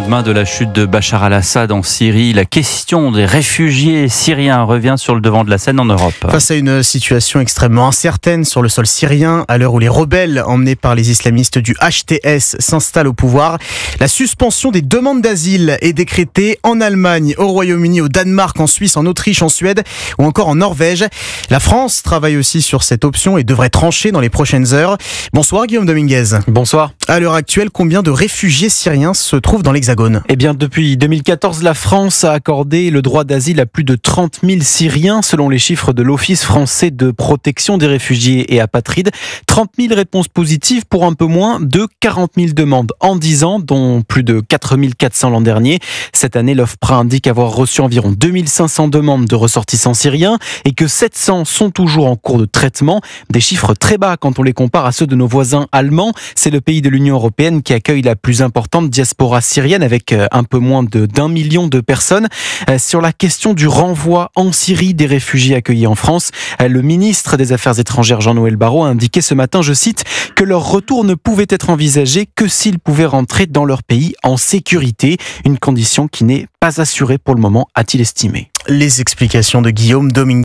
lendemain de la chute de Bachar al-Assad en Syrie, la question des réfugiés syriens revient sur le devant de la scène en Europe. Face à une situation extrêmement incertaine sur le sol syrien, à l'heure où les rebelles emmenés par les islamistes du HTS s'installent au pouvoir, la suspension des demandes d'asile est décrétée en Allemagne, au Royaume-Uni, au Danemark, en Suisse, en Autriche, en Suède ou encore en Norvège. La France travaille aussi sur cette option et devrait trancher dans les prochaines heures. Bonsoir Guillaume Dominguez. Bonsoir. À l'heure actuelle, combien de réfugiés syriens se trouvent dans l'Hexagone ? Eh bien, depuis 2014, la France a accordé le droit d'asile à plus de 30 000 Syriens, selon les chiffres de l'Office français de protection des réfugiés et apatrides. 30 000 réponses positives pour un peu moins de 40 000 demandes en 10 ans, dont plus de 4 400 l'an dernier. Cette année, l'OFPRA indique avoir reçu environ 2 500 demandes de ressortissants syriens et que 700 sont toujours en cours de traitement. Des chiffres très bas quand on les compare à ceux de nos voisins allemands. C'est le pays de l'Union européenne qui accueille la plus importante diaspora syrienne avec un peu moins d'1 million de personnes. Sur la question du renvoi en Syrie des réfugiés accueillis en France, le ministre des Affaires étrangères Jean-Noël Barrot a indiqué ce matin, je cite, que leur retour ne pouvait être envisagé que s'ils pouvaient rentrer dans leur pays en sécurité, une condition qui n'est pas assurée pour le moment, a-t-il estimé. Les explications de Guillaume Dominguez.